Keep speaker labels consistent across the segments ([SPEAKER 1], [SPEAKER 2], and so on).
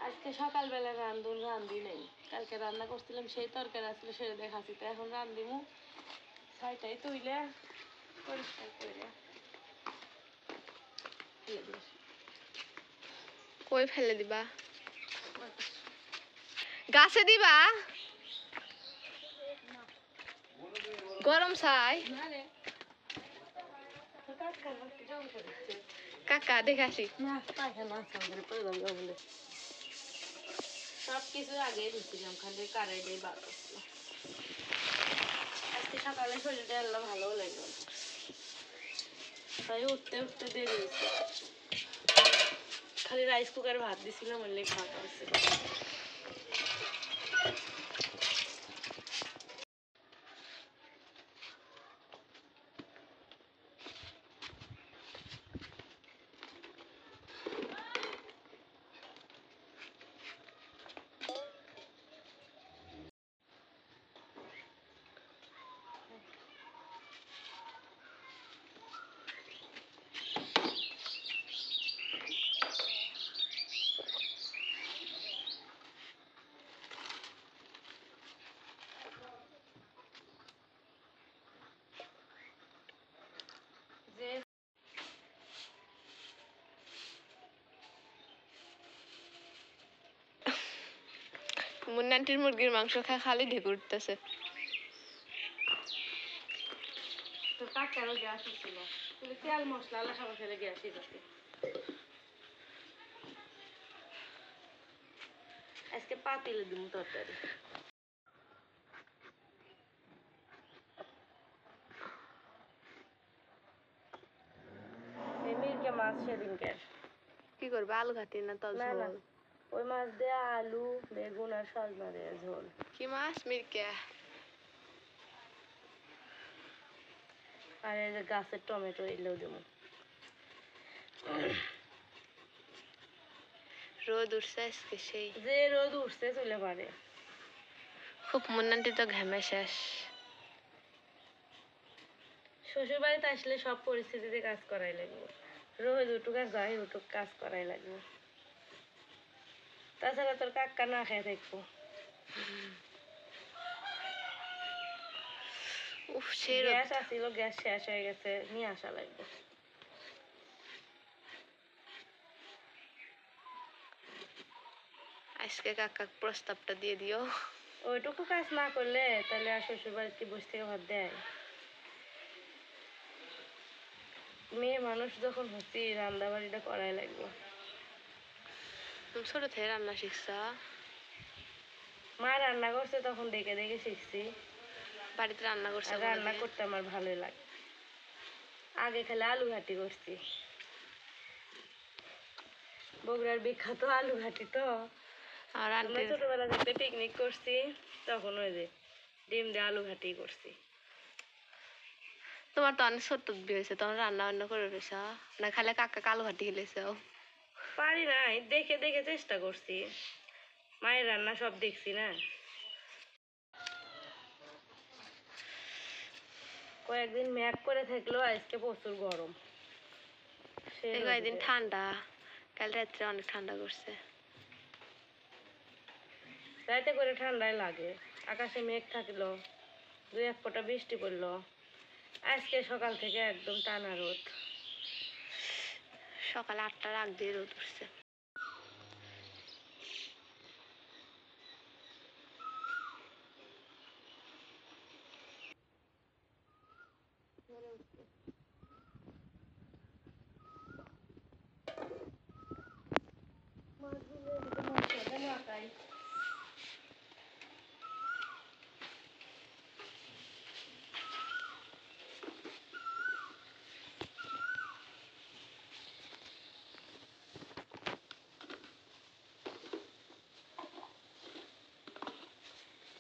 [SPEAKER 1] আজকে সকালবেলা রান্ধি নেই, কালকে রান্না করছিলাম সেই তরকারি আসলে সেটা দেখাচ্ছি, তো এখন রান্ধিমু ছয়টায় তুইলে পরিষ্কার করে
[SPEAKER 2] কই ফেলে দিবা? গাছে দিবা? গরম চাই কাকা দেখাছি
[SPEAKER 1] সব কিছু আগে দিচ্ছিলাম, খালি কারাই দিয়ে বার করছিলাম। আজকে সকালে শরীরটা আল্লাহ ভালো লাগলো, তাই উঠতে উঠতে দেরি হয়েছে। খালি রাইস কুকারে ভাত দিছিলাম, বললে খাওয়া হয়েছিল।
[SPEAKER 2] মুন্নান্টির মুরগির মাংস খায় খালি ঢেকে উঠতেছে।
[SPEAKER 1] তো কাকারও গ্যাস ছিল, তেল মশলা আল্লাহ খাবার খেলে গ্যাসই যাচ্ছে। আজকে পাতিলে দিব তরকারি। মিরকে মাছ সেদিনকে
[SPEAKER 2] কি করবে? আলু ঘাটি না তো
[SPEAKER 1] না না,
[SPEAKER 2] ঝোল?
[SPEAKER 1] ওই মাছ দিয়ে আলু বেগুন আর সজনা দিয়ে ঝোল।
[SPEAKER 2] কি মাছ? মিরকে?
[SPEAKER 1] আর এই যে গাছের টমেটো এলেও দেবো।
[SPEAKER 2] রোদ উঠছে আজকে সেই,
[SPEAKER 1] যে রোদ উঠছে চলে পারে।
[SPEAKER 2] খুব মুন্নান্টি তো ঘেমে শেষ।
[SPEAKER 1] শ্বশুর বাড়িতে আসলে সব পরিস্থিতিতে কাজ করাই লাগবে, রোদ উঠুক আর যাই উঠুক কাজ করাই লাগবে, তাছাড়া তোর কাকা না খেয়ে থাকবো।
[SPEAKER 2] উফ সেই রোদ।
[SPEAKER 1] গ্যাস আসছিল, গ্যাস শেষ হয়ে গেছে, নিয়ে আসা লাগবে।
[SPEAKER 2] আজকে কাকা প্রস্তাবটা দিয়ে দিও।
[SPEAKER 1] ওইটুকু কাজ না করলে তাহলে আর শ্বশুর বাড়িতে বসে থেকে ভাত দেয়? মেয়ে মানুষ যখন হচ্ছি রান্না বাড়িটা করাই লাগবে।
[SPEAKER 2] তুমি ছোট থেকে রান্না শিখছা?
[SPEAKER 1] মা রান্না করছে তখন দেখে দেখে শিখছি।
[SPEAKER 2] বাড়িতে রান্না করছে?
[SPEAKER 1] আর রান্না করতে আমার ভালোই লাগে। আগে খালি আলু ঘাটি করছি, বগুড়ার বিখ্যাত আলু ঘাটি। তো
[SPEAKER 2] আর
[SPEAKER 1] আমরা
[SPEAKER 2] আন্টির
[SPEAKER 1] ছোটবেলা থেকে পিকনিক করছি, তখন ওই যে ডিম দিয়ে আলু ঘাটি করছি।
[SPEAKER 2] তোমার তো অনেক ছোট বিয়ে হয়েছে, তখন রান্না বান্না করে রয়েছ না? খালি কাকা কালো ঘাটি খেলেছ?
[SPEAKER 1] পারি নাই, দেখে দেখে চেষ্টা করছি, মায়ের রান্না সব দেখছি না। কয়েকদিন ম্যাক করে থাকলো, আজকে প্রচুর গরম।
[SPEAKER 2] এই কয়েকদিন ঠান্ডা, কাল রাত্রে অনেক ঠান্ডা করছে।
[SPEAKER 1] রাতে করে ঠান্ডাই লাগে, আকাশে মেঘ থাকলো, দুই এক ফোঁটা বৃষ্টি পড়লো। আজকে সকাল থেকে একদম টানা রোদ।
[SPEAKER 2] সকালে 8টার আগ দিয়ে রোদ উঠছে।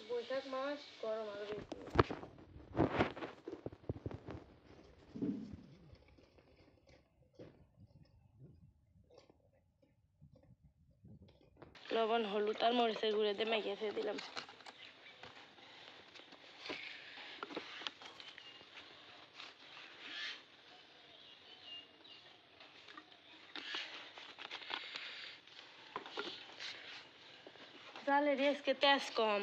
[SPEAKER 1] বৈশাখ মাস গরম আরো বেশি। লবণ হলুদ আর মরিচের গুঁড়ো দিয়ে মেখে ফেলে দিলাম। জালের আজকে তেজ কম।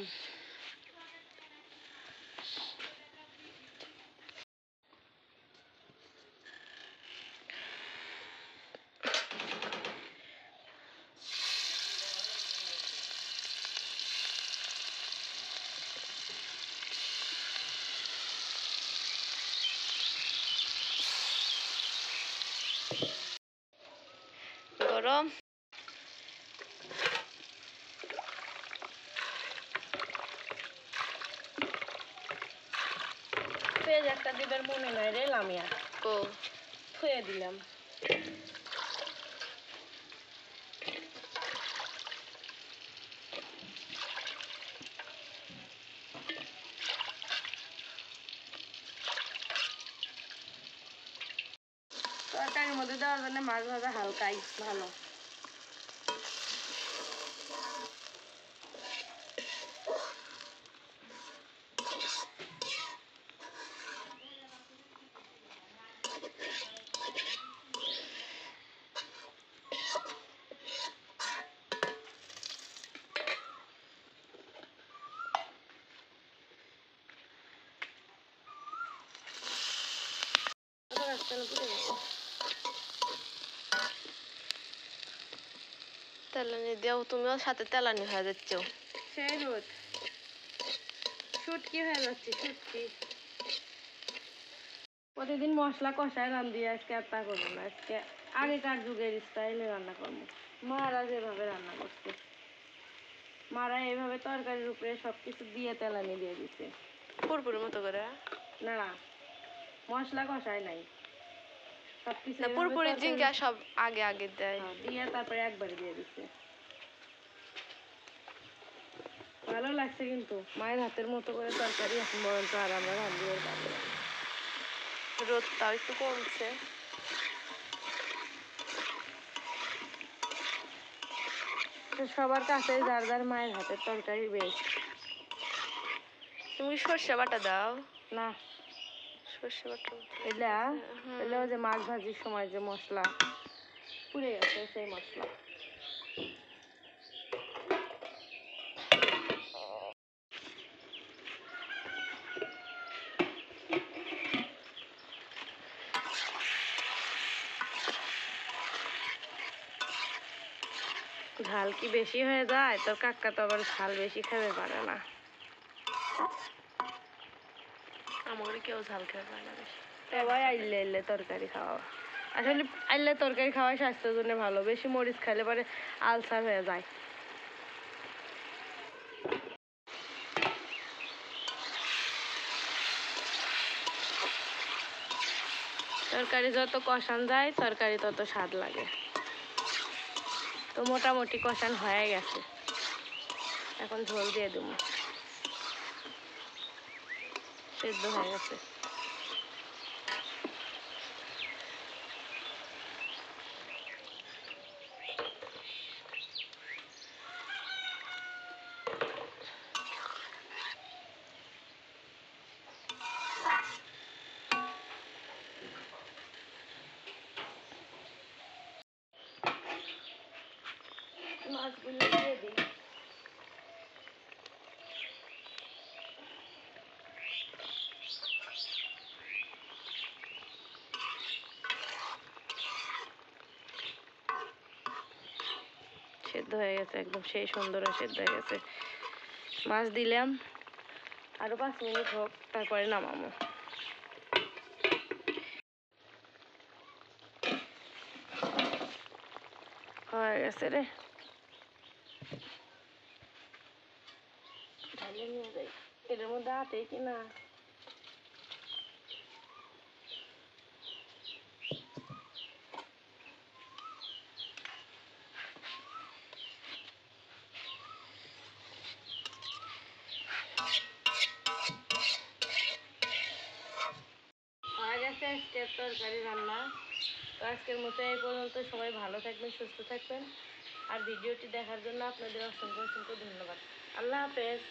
[SPEAKER 2] গরম।
[SPEAKER 1] পেঁয়াজ একটা দিবের মনে নাই রে লামিয়া,
[SPEAKER 2] ও
[SPEAKER 1] থুয়ে দিলাম। তরকারির মধ্যে দেওয়ার জন্য মাছ ভাজা হালকাই ভালো।
[SPEAKER 2] তেলানি দিও, তুমিও সাথে তেলানি হয়ে যাচ্ছ।
[SPEAKER 1] সেই রোদ শুটকি হয়ে যাচ্ছে, শুটকি। প্রতিদিন মশলা কষায় রান্ধি, আজকে আর তা করবো না। আজকে আগেকার যুগের স্টাইলে রান্না করবো। মারা যেভাবে রান্না করছে, মারা এইভাবে তরকারির উপরে সবকিছু দিয়ে তেলানি দিয়ে দিচ্ছে।
[SPEAKER 2] পুরপুরের মতো করে
[SPEAKER 1] না, মশলা কষায় নাই, সবকিছু
[SPEAKER 2] না, পুরপুরি জিঙ্গা সব আগে আগে দেয়
[SPEAKER 1] দিয়ে তারপরে একবারে দিয়ে দিচ্ছে। ভালো লাগছে কিন্তু মায়ের হাতের মতো করে তরকারি এখন পর্যন্ত আর আমরা রান্ধি ওর পাবো।
[SPEAKER 2] রোদটাও একটু কমছে।
[SPEAKER 1] সবার কাছে যার যার মায়ের হাতের তরকারি বেশ।
[SPEAKER 2] তুমি সর্ষে বাটা দাও
[SPEAKER 1] না,
[SPEAKER 2] সর্ষে বাটা
[SPEAKER 1] এটা এলে যে মাছ ভাজির সময় যে মশলা পুড়ে গেছে, সেই মশলা। ঝাল কি বেশি হয়ে যায়? তোর কাকা তো আবার ঝাল বেশি খেতে পারে না।
[SPEAKER 2] আমার কেউ ঝাল খেতে পারে না বেশি।
[SPEAKER 1] সবাই আইলে আইলে তরকারি খাওয়া, আসলে আইলে তরকারি খাওয়াই স্বাস্থ্যের জন্য ভালো। বেশি মরিচ খাইলে পরে আলসার হয়ে যায়। তরকারি যত কষান যায় তরকারি তত স্বাদ লাগে। তো মোটামুটি কষান হয়ে গেছে, এখন ঝোল দিয়ে দেবো। সেদ্ধ হয়ে গেছে। মাছগুলো দিয়ে দিই। সেদ্ধ হয়ে গেছে একদম, সেই সুন্দর সেদ্ধ হয়ে গেছে। মাছ দিলাম, আরো 5 মিনিট হোক, তারপরে নামাবো। হয়ে গেছে রে, ঢালে নিয়ে যাই। এটার মধ্যে আটে কিনা। হয়ে গেছে আজকের তরকারি রান্না। তো আজকের মতো এই পর্যন্ত। সবাই ভালো থাকবেন, সুস্থ থাকবেন। আর ভিডিওটি দেখার জন্য আপনাদের অসংখ্য অসংখ্য ধন্যবাদ। আল্লাহ হাফেজ।